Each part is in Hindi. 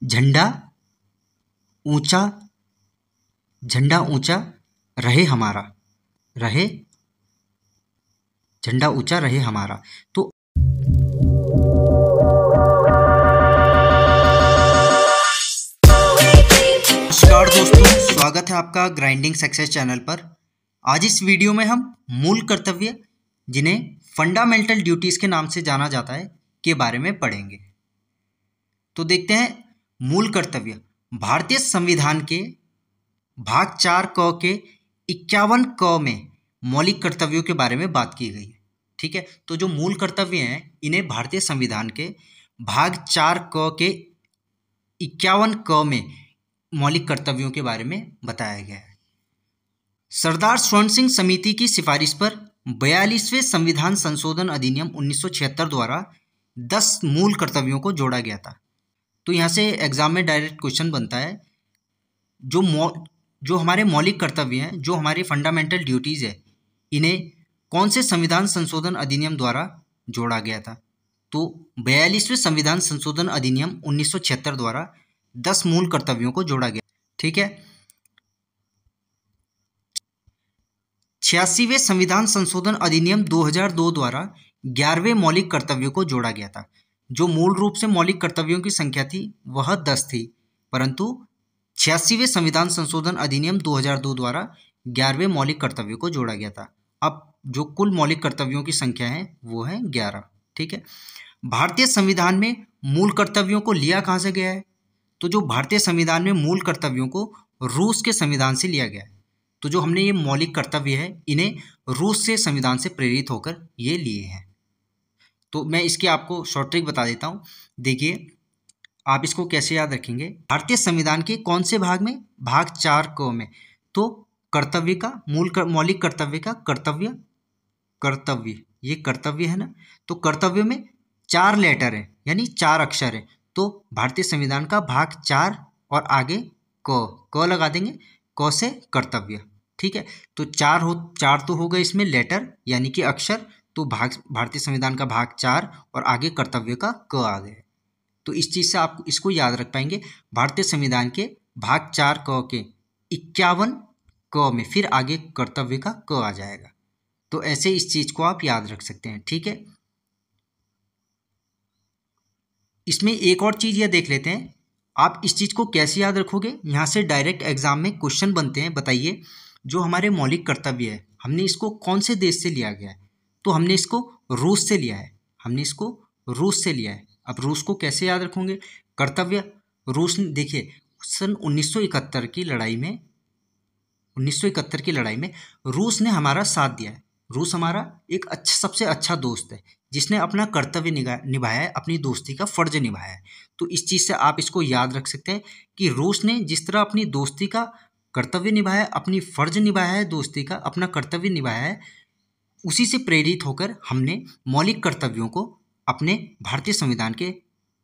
झंडा ऊंचा, झंडा ऊंचा रहे हमारा, रहे, झंडा ऊंचा रहे हमारा। तो नमस्कार दोस्तों, स्वागत है आपका ग्राइंडिंग सक्सेस चैनल पर। आज इस वीडियो में हम मूल कर्तव्य, जिन्हें फंडामेंटल ड्यूटीज के नाम से जाना जाता है, के बारे में पढ़ेंगे। तो देखते हैं मूल कर्तव्य। भारतीय संविधान के भाग 4 क के 51 क में मौलिक कर्तव्यों के बारे में बात की गई है। ठीक है, तो जो मूल कर्तव्य हैं इन्हें भारतीय संविधान के भाग 4 क के 51 क में मौलिक कर्तव्यों के बारे में बताया गया है। सरदार स्वर्ण सिंह समिति की सिफारिश पर 42वें संविधान संशोधन अधिनियम 1976 द्वारा 10 मूल कर्तव्यों को जोड़ा गया था। तो यहाँ से एग्जाम में डायरेक्ट क्वेश्चन बनता है, जो हमारे मौलिक कर्तव्य हैं, जो हमारे फंडामेंटल ड्यूटीज़ है, इन्हें कौन से संविधान संशोधन अधिनियम द्वारा जोड़ा गया था? तो 42वें संविधान संशोधन अधिनियम 1976 द्वारा 10 मूल कर्तव्यों को जोड़ा गया। ठीक है, 86वें संविधान संशोधन अधिनियम 2002 द्वारा 11वें मौलिक कर्तव्यों को जोड़ा गया था। जो मूल रूप से मौलिक कर्तव्यों की संख्या थी वह 10 थी, परंतु 86वें संविधान संशोधन अधिनियम 2002 द्वारा 11वें मौलिक कर्तव्यों को जोड़ा गया था। अब जो कुल मौलिक कर्तव्यों की संख्या है वो है 11। ठीक है, भारतीय संविधान में मूल कर्तव्यों को लिया कहाँ से गया है? तो जो भारतीय संविधान में मूल कर्तव्यों को रूस के संविधान से लिया गया है। तो जो हमने ये मौलिक कर्तव्य है इन्हें रूस से संविधान से प्रेरित होकर ये लिए हैं। तो मैं इसकी आपको शॉर्ट ट्रिक बता देता हूँ। देखिए, आप इसको कैसे याद रखेंगे। भारतीय संविधान के कौन से भाग में? भाग 4 क में। तो कर्तव्य का मौलिक कर्तव्य का कर्तव्य ये कर्तव्य है ना, तो कर्तव्य में 4 लेटर है, यानी 4 अक्षर है। तो भारतीय संविधान का भाग 4 और आगे क लगा देंगे, क से कर्तव्य। ठीक है, तो 4 तो हो गए इसमें लेटर यानी कि अक्षर। तो भारतीय संविधान का भाग 4 और आगे कर्तव्य का क आ गए। तो इस चीज़ से आप इसको याद रख पाएंगे। भारतीय संविधान के भाग 4 क के 51 क में फिर आगे कर्तव्य का क आ जाएगा। तो ऐसे इस चीज़ को आप याद रख सकते हैं। ठीक है, इसमें एक और चीज़ यह देख लेते हैं, आप इस चीज़ को कैसे याद रखोगे। यहाँ से डायरेक्ट एग्जाम में क्वेश्चन बनते हैं। बताइए, जो हमारे मौलिक कर्तव्य है हमने इसको कौन से देश से लिया गया है? तो हमने इसको रूस से लिया है, हमने इसको रूस से लिया है। अब रूस को कैसे याद रखोगे? कर्तव्य रूस ने, देखिए, सन 1971 की लड़ाई में 1971 की लड़ाई में रूस ने हमारा साथ दिया है। रूस हमारा एक सबसे अच्छा दोस्त है, जिसने अपना कर्तव्य निभाया है, अपनी दोस्ती का फर्ज निभाया है। तो इस चीज़ से आप इसको याद रख सकते हैं कि रूस ने जिस तरह अपनी दोस्ती का कर्तव्य निभाया, अपनी फर्ज निभाया है, दोस्ती का अपना कर्तव्य निभाया है, उसी से प्रेरित होकर हमने मौलिक कर्तव्यों को अपने भारतीय संविधान के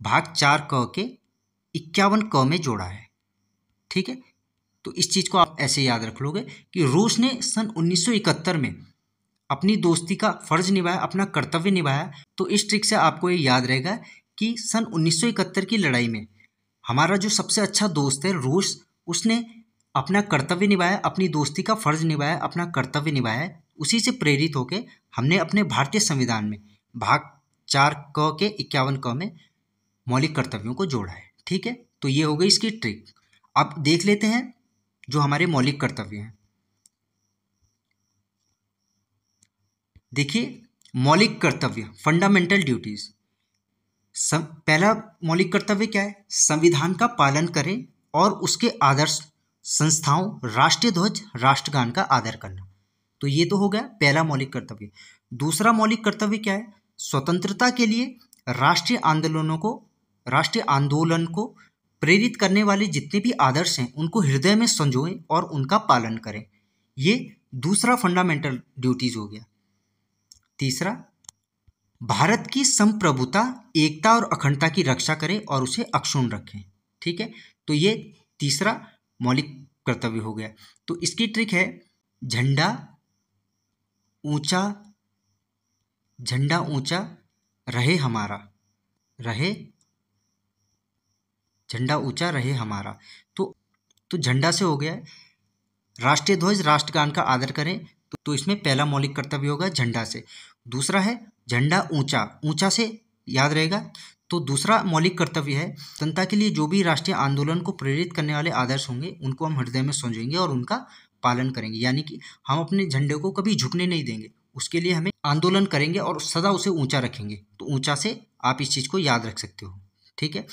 भाग 4 क के 51 क में जोड़ा है। ठीक है, तो इस चीज़ को आप ऐसे याद रख लोगे कि रूस ने सन 1971 में अपनी दोस्ती का फर्ज निभाया, अपना कर्तव्य निभाया। तो इस ट्रिक से आपको ये याद रहेगा कि सन 1971 की लड़ाई में हमारा जो सबसे अच्छा दोस्त है रूस, उसने अपना कर्तव्य निभाया, अपनी दोस्ती का फर्ज निभाया, अपना कर्तव्य निभाया। उसी से प्रेरित होकर हमने अपने भारतीय संविधान में भाग 4 क के 51 क में मौलिक कर्तव्यों को जोड़ा है। ठीक है, तो ये हो गई इसकी ट्रिक। अब देख लेते हैं जो हमारे मौलिक कर्तव्य हैं। देखिए, मौलिक कर्तव्य फंडामेंटल ड्यूटीज। पहला मौलिक कर्तव्य क्या है? संविधान का पालन करें और उसके आदर्श संस्थाओं, राष्ट्रीय ध्वज, राष्ट्रगान का आदर करना। तो ये तो हो गया पहला मौलिक कर्तव्य। दूसरा मौलिक कर्तव्य क्या है? स्वतंत्रता के लिए राष्ट्रीय आंदोलन को प्रेरित करने वाले जितने भी आदर्श हैं उनको हृदय में संजोएं और उनका पालन करें। ये दूसरा फंडामेंटल ड्यूटीज हो गया। तीसरा, भारत की संप्रभुता, एकता और अखंडता की रक्षा करें और उसे अक्षुण्ण रखें। ठीक है, तो ये तीसरा मौलिक कर्तव्य हो गया। तो इसकी ट्रिक है, झंडा ऊंचा रहे हमारा, रहे झंडा ऊंचा रहे हमारा। तो झंडा से हो गया। राष्ट्रीय ध्वज राष्ट्रगान का आदर करें, तो इसमें पहला मौलिक कर्तव्य होगा झंडा से। दूसरा है झंडा ऊंचा, ऊंचा से याद रहेगा। तो दूसरा मौलिक कर्तव्य है जनता के लिए जो भी राष्ट्रीय आंदोलन को प्रेरित करने वाले आदर्श होंगे उनको हम हृदय में सोचेंगे और उनका पालन करेंगे। यानी कि हम अपने झंडे को कभी झुकने नहीं देंगे, उसके लिए हमें आंदोलन करेंगे और सदा उसे ऊंचा रखेंगे। तो ऊंचा से आप इस चीज़ को याद रख सकते हो, ठीक है।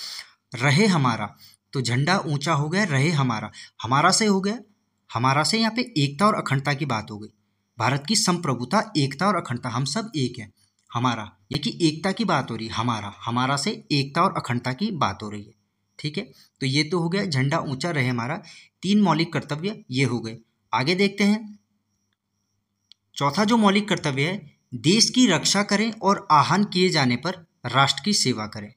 रहे हमारा, तो झंडा ऊंचा हो गया, रहे हमारा, हमारा से हो गया। हमारा से यहाँ पे एकता और अखंडता की बात हो गई। भारत की संप्रभुता, एकता और अखंडता, हम सब एक हैं। हमारा ये कि एकता की बात हो रही है, हमारा से एकता और अखंडता की बात हो रही है, ठीक है। तो ये तो हो गया झंडा ऊंचा रहे हमारा। 3 मौलिक कर्तव्य ये हो गए। आगे देखते हैं चौथा जो मौलिक कर्तव्य है, देश की रक्षा करें और आह्वान किए जाने पर राष्ट्र की सेवा करें।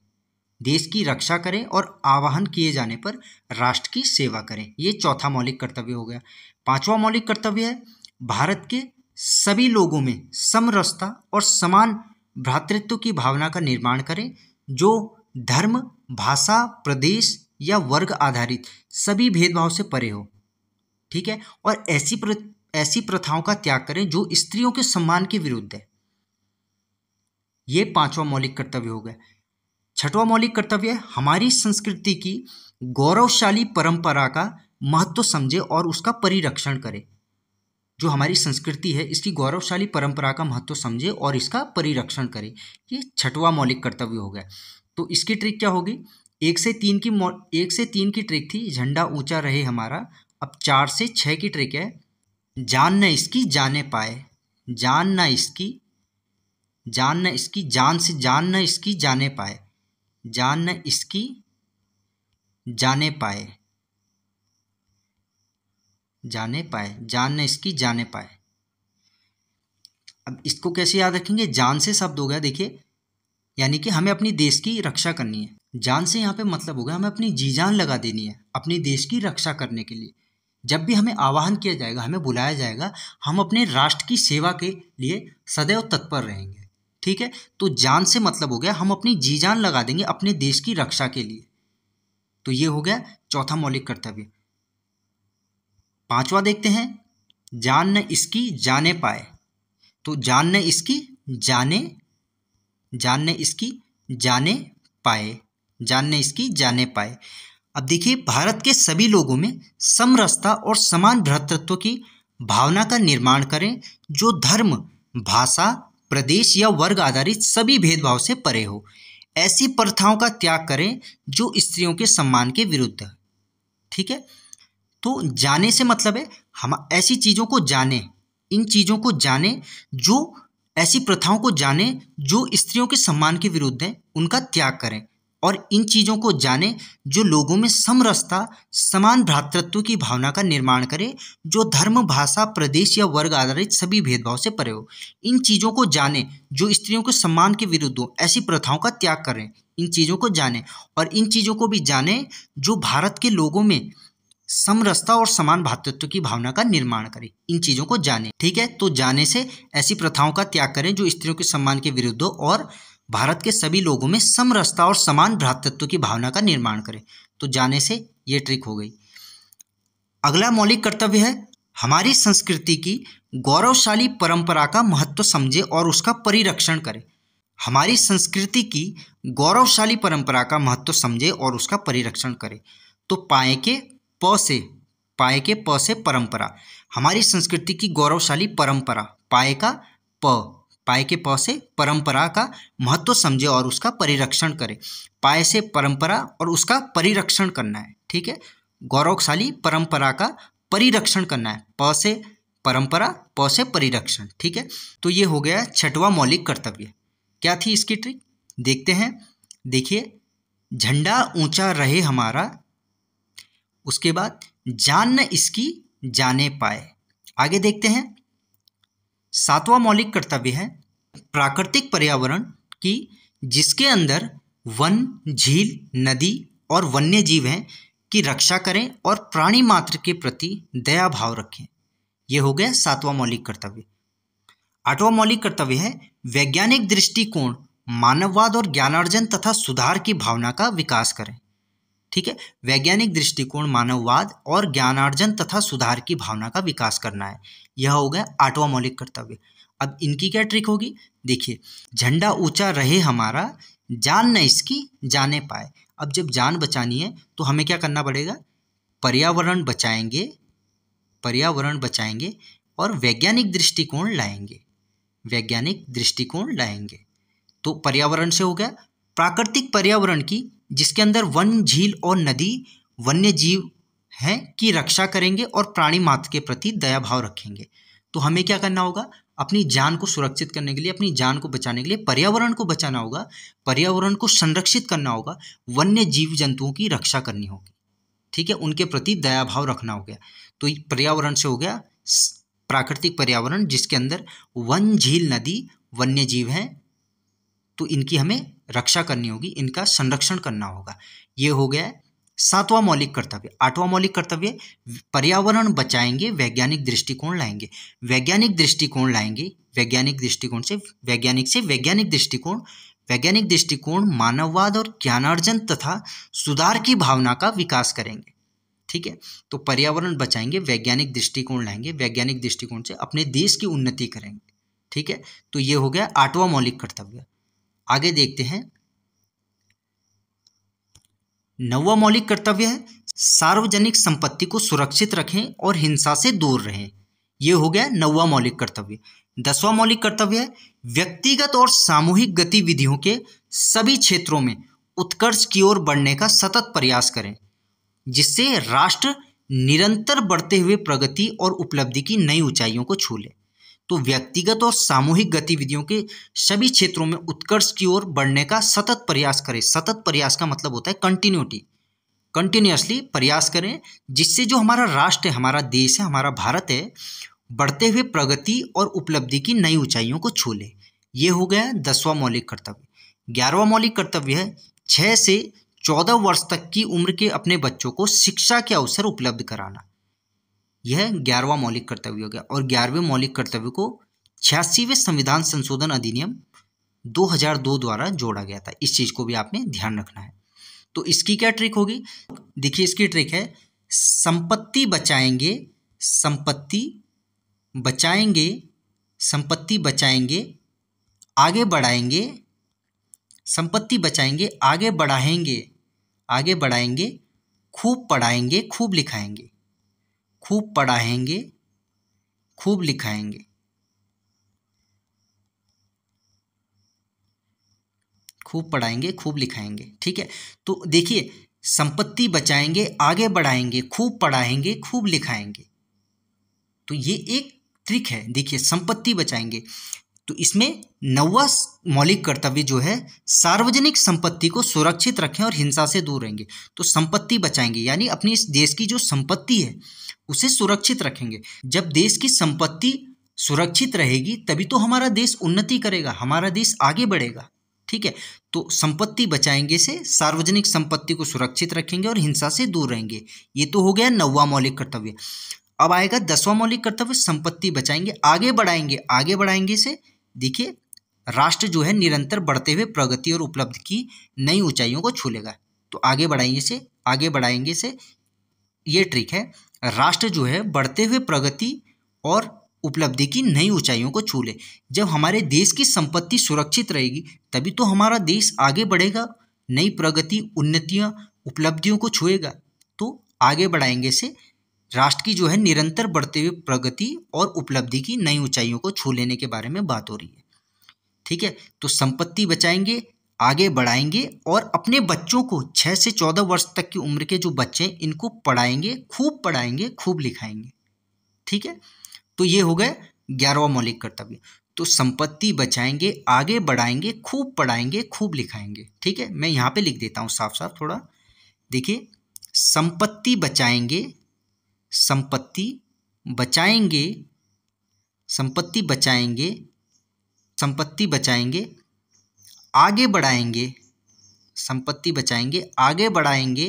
देश की रक्षा करें और आह्वान किए जाने पर राष्ट्र की सेवा करें, ये चौथा मौलिक कर्तव्य हो गया। 5वां मौलिक कर्तव्य है भारत के सभी लोगों में समरसता और समान भ्रातृत्व की भावना का निर्माण करें, जो धर्म, भाषा, प्रदेश या वर्ग आधारित सभी भेदभाव से परे हो, ठीक है। और ऐसी प्रथाओं का त्याग करें जो स्त्रियों के सम्मान के विरुद्ध है। ये 5वां मौलिक कर्तव्य हो गया। 6वां मौलिक कर्तव्य है हमारी संस्कृति की गौरवशाली परंपरा का महत्व समझे और उसका परिरक्षण करे। जो हमारी संस्कृति है इसकी गौरवशाली परंपरा का महत्व समझे और इसका परिरक्षण करे, ये 6वां मौलिक कर्तव्य हो गया। तो इसकी ट्रिक क्या होगी? 1 से 3 की ट्रिक थी झंडा ऊंचा रहे हमारा। अब 4 से 6 की ट्रिक है जान न इसकी जाने पाए, जान न इसकी जान से जान न इसकी जाने पाए, जान न इसकी जाने पाए, जान न इसकी जाने पाए। अब इसको कैसे याद रखेंगे? जान से शब्द हो गया, देखिए, यानी कि हमें अपनी देश की रक्षा करनी है। जान से यहाँ पे मतलब होगा हमें अपनी जी जान लगा देनी है अपनी देश की रक्षा करने के लिए। जब भी हमें आह्वान किया जाएगा, हमें बुलाया जाएगा, हम अपने राष्ट्र की सेवा के लिए सदैव तत्पर रहेंगे, ठीक है। तो जान से मतलब हो गया हम अपनी जी जान लगा देंगे अपने देश की रक्षा के लिए। तो ये हो गया चौथा मौलिक कर्तव्य। 5वां देखते हैं जान न इसकी जाने पाए। तो जान न इसकी जाने इसकी जाने पाए, जान न इसकी जाने पाए। अब देखिए भारत के सभी लोगों में समरसता और समान भ्रातृत्व की भावना का निर्माण करें, जो धर्म, भाषा, प्रदेश या वर्ग आधारित सभी भेदभाव से परे हो। ऐसी प्रथाओं का त्याग करें जो स्त्रियों के सम्मान के विरुद्ध है, ठीक है। तो जाने से मतलब है हम ऐसी चीज़ों को जाने, इन चीज़ों को जाने, जो ऐसी प्रथाओं को जाने जो स्त्रियों के सम्मान के विरुद्ध हैं, उनका त्याग करें। और इन चीज़ों को जाने जो लोगों में समरसता, समान भ्रातृत्व की भावना का निर्माण करे, जो धर्म, भाषा, प्रदेश या वर्ग आधारित सभी भेदभाव से परे हो। इन चीज़ों को जाने जो स्त्रियों के सम्मान के विरुद्ध हो, ऐसी प्रथाओं का त्याग करें। इन चीज़ों को जाने और इन चीज़ों को भी जाने जो भारत के लोगों में समरसता और समान भ्रातृत्व की भावना का निर्माण करें। इन चीज़ों को जाने, ठीक है। तो जाने से ऐसी प्रथाओं का त्याग करें जो स्त्रियों के सम्मान के विरुद्ध हो और भारत के सभी लोगों में समरसता और समान भ्रातृत्व की भावना का निर्माण करें। तो जाने से ये ट्रिक हो गई। अगला मौलिक कर्तव्य है हमारी संस्कृति की गौरवशाली परंपरा का महत्व समझे और उसका परिरक्षण करें। हमारी संस्कृति की गौरवशाली परंपरा का महत्व समझे और उसका परिरक्षण करें। तो पाए के प से परंपरा, हमारी संस्कृति की गौरवशाली परंपरा, पाए के प से परंपरा का महत्व समझे और उसका परिरक्षण करें। पाए से परंपरा और उसका परिरक्षण करना है, ठीक है। गौरवशाली परंपरा का परिरक्षण करना है। प से परंपरा, प से परिरक्षण, ठीक है। तो ये हो गया 6वां मौलिक कर्तव्य। क्या थी इसकी ट्रिक? देखते हैं। देखिए झंडा ऊंचा रहे हमारा, उसके बाद जान न इसकी जाने पाए। आगे देखते हैं 7वां मौलिक कर्तव्य है प्राकृतिक पर्यावरण की जिसके अंदर वन, झील, नदी और वन्य जीव हैं की रक्षा करें और प्राणी मात्र के प्रति दया भाव रखें। यह हो गया 7वां मौलिक कर्तव्य। 8वां मौलिक कर्तव्य है वैज्ञानिक दृष्टिकोण, मानववाद और ज्ञानार्जन तथा सुधार की भावना का विकास करें, ठीक है। वैज्ञानिक दृष्टिकोण, मानववाद और ज्ञानार्जन तथा सुधार की भावना का विकास करना है। यह हो गया 8वां मौलिक कर्तव्य। अब इनकी क्या ट्रिक होगी, देखिए, झंडा ऊंचा रहे हमारा, जान न इसकी जाने पाए। अब जब जान बचानी है तो हमें क्या करना पड़ेगा, पर्यावरण बचाएंगे, पर्यावरण बचाएंगे और वैज्ञानिक दृष्टिकोण लाएंगे, वैज्ञानिक दृष्टिकोण लाएंगे। तो पर्यावरण से हो गया प्राकृतिक पर्यावरण की, जिसके अंदर वन, झील और नदी, वन्य जीव हैं, की रक्षा करेंगे और प्राणी मात्र के प्रति दया भाव रखेंगे। तो हमें क्या करना होगा, अपनी जान को सुरक्षित करने के लिए, अपनी जान को बचाने के लिए पर्यावरण को बचाना होगा, पर्यावरण को संरक्षित करना होगा, वन्य जीव जंतुओं की रक्षा करनी होगी, ठीक है, उनके प्रति दया भाव रखना हो गया। तो पर्यावरण से हो गया प्राकृतिक पर्यावरण, जिसके अंदर वन, झील, नदी, वन्य जीव हैं, तो इनकी हमें रक्षा करनी होगी, इनका संरक्षण करना होगा। ये हो गया 7वां मौलिक कर्तव्य। 8वां मौलिक कर्तव्य, पर्यावरण बचाएंगे, वैज्ञानिक दृष्टिकोण लाएंगे। वैज्ञानिक दृष्टिकोण लाएंगे, वैज्ञानिक दृष्टिकोण से वैज्ञानिक दृष्टिकोण, वैज्ञानिक दृष्टिकोण मानववाद और ज्ञानार्जन तथा सुधार की भावना का विकास करेंगे, ठीक है। तो पर्यावरण बचाएंगे, वैज्ञानिक दृष्टिकोण लाएंगे, वैज्ञानिक दृष्टिकोण से अपने देश की उन्नति करेंगे, ठीक है। तो ये हो गया 8वां मौलिक कर्तव्य। आगे देखते हैं, 9वां मौलिक कर्तव्य है सार्वजनिक संपत्ति को सुरक्षित रखें और हिंसा से दूर रहें। ये हो गया 9वां मौलिक कर्तव्य। 10वां मौलिक कर्तव्य है व्यक्तिगत और सामूहिक गतिविधियों के सभी क्षेत्रों में उत्कर्ष की ओर बढ़ने का सतत प्रयास करें, जिससे राष्ट्र निरंतर बढ़ते हुए प्रगति और उपलब्धि की नई ऊंचाइयों को छू ले। तो व्यक्तिगत और सामूहिक गतिविधियों के सभी क्षेत्रों में उत्कर्ष की ओर बढ़ने का सतत प्रयास करें। सतत प्रयास का मतलब होता है कंटिन्यूटी, कंटिन्यूअसली प्रयास करें, जिससे जो हमारा राष्ट्र है, हमारा देश है, हमारा भारत है, बढ़ते हुए प्रगति और उपलब्धि की नई ऊंचाइयों को छू ले। ये हो गया 10वां मौलिक कर्तव्य। 11वां मौलिक कर्तव्य है 6 से 14 वर्ष तक की उम्र के अपने बच्चों को शिक्षा के अवसर उपलब्ध कराना। यह 11वां मौलिक कर्तव्य हो गया। और 11वें मौलिक कर्तव्य को 86वें संविधान संशोधन अधिनियम 2002 द्वारा जोड़ा गया था। इस चीज़ को भी आपने ध्यान रखना है। तो इसकी क्या ट्रिक होगी, देखिए, इसकी ट्रिक है संपत्ति बचाएंगे, संपत्ति बचाएंगे, संपत्ति बचाएंगे, आगे बढ़ाएंगे, संपत्ति बचाएंगे, आगे बढ़ाएंगे, आगे बढ़ाएंगे, खूब पढ़ाएंगे, खूब लिखाएंगे, खूब पढ़ाएंगे, खूब लिखाएंगे, खूब पढ़ाएंगे, खूब लिखाएंगे, ठीक है। तो देखिए, संपत्ति बचाएंगे, आगे बढ़ाएंगे, खूब पढ़ाएंगे, खूब लिखाएंगे, तो ये एक ट्रिक है। देखिए, संपत्ति बचाएंगे, तो इसमें 9वां मौलिक कर्तव्य जो है सार्वजनिक संपत्ति को सुरक्षित रखें और हिंसा से दूर रहेंगे। तो संपत्ति बचाएंगे यानी अपनी इस देश की जो संपत्ति है उसे सुरक्षित रखेंगे। जब देश की संपत्ति सुरक्षित रहेगी तभी तो हमारा देश उन्नति करेगा, हमारा देश आगे बढ़ेगा, ठीक है। तो संपत्ति बचाएंगे से सार्वजनिक संपत्ति को सुरक्षित रखेंगे और हिंसा से दूर रहेंगे। ये तो हो गया 9वां मौलिक कर्तव्य। अब आएगा 10वां मौलिक कर्तव्य, संपत्ति बचाएंगे, आगे बढ़ाएंगे। आगे बढ़ाएंगे से देखिए, राष्ट्र जो है निरंतर बढ़ते हुए प्रगति और उपलब्धि की नई ऊंचाइयों को छू लेगा। तो आगे बढ़ाएंगे से ये ट्रिक है, राष्ट्र जो है बढ़ते हुए प्रगति और उपलब्धि की नई ऊंचाइयों को छू ले। जब हमारे देश की संपत्ति सुरक्षित रहेगी तभी तो हमारा देश आगे बढ़ेगा, नई प्रगति, उन्नतियां, उपलब्धियों को छुएगा। तो आगे बढ़ाएंगे से राष्ट्र की जो है निरंतर बढ़ते हुए प्रगति और उपलब्धि की नई ऊंचाइयों को छू लेने के बारे में बात हो रही है, ठीक है। तो संपत्ति बचाएंगे, आगे बढ़ाएंगे और अपने बच्चों को 6 से 14 वर्ष तक की उम्र के जो बच्चे हैं इनको पढ़ाएंगे, खूब लिखाएंगे, ठीक है। तो ये हो गए 11वां मौलिक कर्तव्य। तो संपत्ति बचाएंगे, आगे बढ़ाएंगे, खूब पढ़ाएंगे, खूब लिखाएंगे, ठीक है। मैं यहाँ पे लिख देता हूँ साफ साफ थोड़ा, देखिए, संपत्ति बचाएंगे, संपत्ति बचाएंगे, संपत्ति बचाएंगे, संपत्ति बचाएंगे, आगे बढ़ाएंगे, संपत्ति बचाएंगे, आगे बढ़ाएंगे,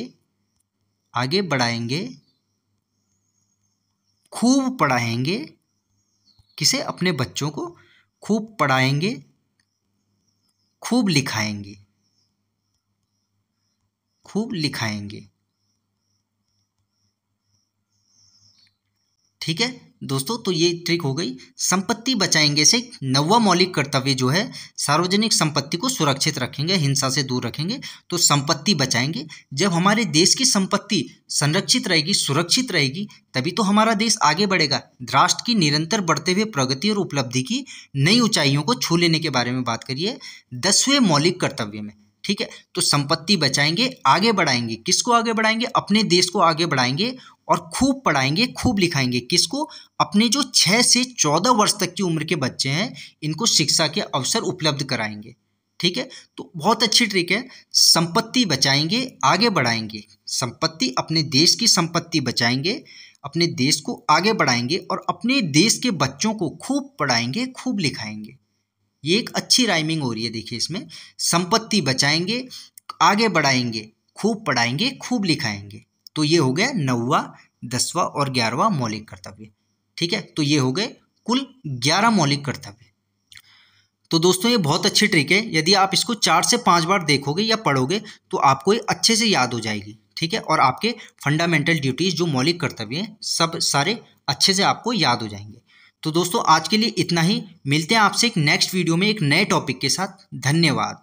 आगे बढ़ाएंगे, खूब पढ़ाएंगे, किसे, अपने बच्चों को खूब पढ़ाएंगे, खूब लिखाएंगे, खूब लिखाएंगे, ठीक है दोस्तों, तो ये ट्रिक हो गई। संपत्ति बचाएंगे से 9वां मौलिक कर्तव्य जो है, सार्वजनिक संपत्ति को सुरक्षित रखेंगे, हिंसा से दूर रखेंगे। तो संपत्ति बचाएंगे, जब हमारे देश की संपत्ति संरक्षित रहेगी, सुरक्षित रहेगी, तभी तो हमारा देश आगे बढ़ेगा। राष्ट्र की निरंतर बढ़ते हुए प्रगति और उपलब्धि की नई ऊंचाइयों को छू लेने के बारे में बात करिए 10वें मौलिक कर्तव्य में। ठीक है, तो संपत्ति बचाएंगे, आगे बढ़ाएंगे। किसको आगे बढ़ाएंगे? अपने देश को आगे बढ़ाएंगे और खूब पढ़ाएंगे, खूब लिखाएंगे। किसको? अपने जो 6 से 14 वर्ष तक की उम्र के बच्चे हैं, इनको शिक्षा के अवसर उपलब्ध कराएंगे। ठीक है, तो बहुत अच्छी ट्रिक है। संपत्ति बचाएंगे, आगे बढ़ाएंगे। संपत्ति, अपने देश की संपत्ति बचाएंगे, अपने देश को आगे बढ़ाएंगे और अपने देश के बच्चों को खूब पढ़ाएंगे, खूब लिखाएंगे। ये एक अच्छी राइमिंग हो रही है, देखिए इसमें। संपत्ति बचाएंगे, आगे बढ़ाएंगे, खूब पढ़ाएंगे, खूब लिखाएंगे। तो ये हो गया 9वां, 10वां और 11वां मौलिक कर्तव्य। ठीक है, तो ये हो गए कुल 11 मौलिक कर्तव्य। तो दोस्तों ये बहुत अच्छी ट्रिक है। यदि आप इसको 4 से 5 बार देखोगे या पढ़ोगे तो आपको ये अच्छे से याद हो जाएगी। ठीक है, और आपके फंडामेंटल ड्यूटीज जो मौलिक कर्तव्य हैं, सब सारे अच्छे से आपको याद हो जाएंगे। तो दोस्तों आज के लिए इतना ही। मिलते हैं आपसे एक नेक्स्ट वीडियो में एक नए टॉपिक के साथ। धन्यवाद।